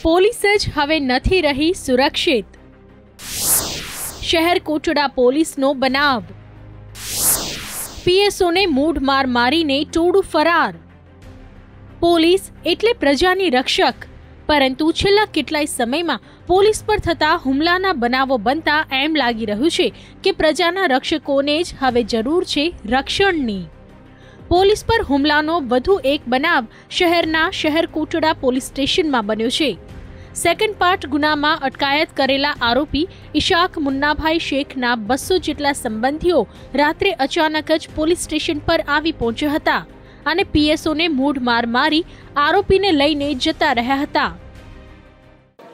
Police જ હવે નથી રહી સુરક્ષિત. શહેર કોટડા પોલીસનો બનાવ. પીએસઓને મૂઢ માર મારીને ટોળું ફરાર. પોલીસ એટલે પ્રજાની રક્ષક, પરંતુ છેલ્લા કેટલાય સમયમાં પોલીસ પર થતા હુમલાના બનાવો બનતા એમ લાગી રહ્યું છે કે પ્રજાના રક્ષકોને જ હવે જરૂર છે રક્ષણની. પોલીસ પર હુમલાનો વધુ એક બનાવ શહેરના શહેર કોટડા પોલીસ સ્ટેશનમાં બન્યો છે. સેકન્ડ પાર્ટ ગુનામાં અટકાયત કરેલા આરોપી ઇશાક મુન્નાભાઈ શેખના 200 જેટલા સંબંધીઓ રાત્રે અચાનક જ પોલીસ સ્ટેશન પર આવી પહોંચ્યા હતા અને પીએસઓને મૂઢ માર મારી આરોપીને લઈને જતા રહ્યા હતા.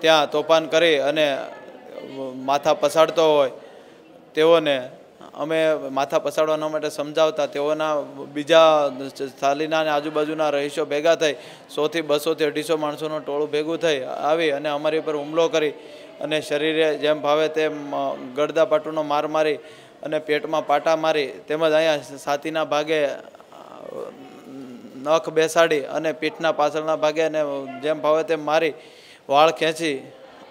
ત્યાં તોફાન કરી અને માથા પસાડતો હોય તેઓને અમે માથા પસાડવા માટે સમજાવતા તેઓના બીજા થાલીના અને આજુબાજુના રહીશો ભેગા થઈ 100 થી 200 થી 250 માણસોનું ટોળું ભેગું થઈ આવી અને અમારી પર હુમલો કરી અને શરીરે જેમ ભાવે તેમ ગળદા પાટુનો માર મારી અને પેટમાં પાટા મારી તેમજ અહીંયા છાતીના ભાગે નખ બેસાડી અને પીઠના પાછળના ભાગે અને જેમ ભાવે તેમ મારી વાળ ખેંચી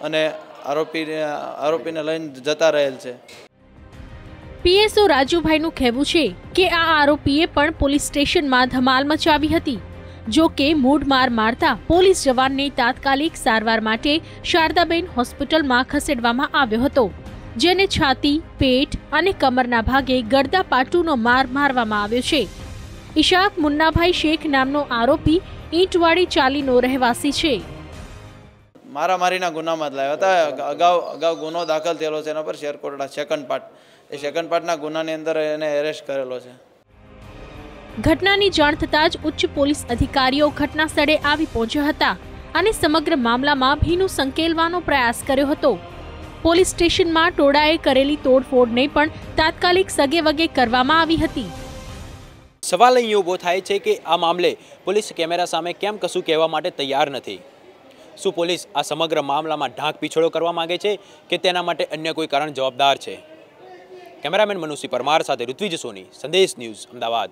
અને આરોપીને લઈને જતા રહેલ છે. પીએસઓ રાજુભાઈનું કહેવું છે કે આ આરોપીએ પણ પોલીસ સ્ટેશનમાં ધમાલ મચાવી હતી. જો કે મૂઢ માર મારતા પોલીસ જવાનને તાત્કાલિક સારવાર માટે શારદાબેન હોસ્પિટલમાં ખસેડવામાં આવ્યો હતો, જેને છાતી, પેટ અને કમરના ભાગે ગળદા પાટુનો માર મારવામાં આવ્યો છે. ઇશાક મુન્નાભાઈ શેખ નામનો આરોપી ઈંટવાડી ચાલીનો રહેવાસી છે. મારામારીના ગુનામાં જ લાવ્યા હતા. અગાઉ ગુનો દાખલ થયેલો છે એના પર શહેર કોટડા સેકન્ડ પાર્ટ. એ સેકન્ડ પાર્ટના ગુનાની અંદર એને એરેસ્ટ કરેલો છે. ઘટનાની જાણ થતાં જ ઉચ્ચ પોલીસ અધિકારીઓ ઘટના સ્થળે આવી પહોંચ્યા હતા અને સમગ્ર મામલામાં ભીનું સંકેલવાનો પ્રયાસ કર્યો હતો. પોલીસ સ્ટેશનમાં ટોળાએ કરેલી તોડફોડને પણ તાત્કાલિક સગેવગે કરવામાં આવી હતી. સવાલ અહીં ઊભો થાય છે કે આ મામલે પોલીસ કેમેરા સામે કેમ કશું કહેવા માટે તૈયાર નથી? શું પોલીસ આ સમગ્ર મામલામાં ઢાંક પીછોડો કરવા માંગે છે કે તેના માટે અન્ય કોઈ કારણ જવાબદાર છે? કેમેરામેન મનુષી પરમાર સાથે ઋત્વિજ સોની, સંદેશ ન્યૂઝ, અમદાવાદ.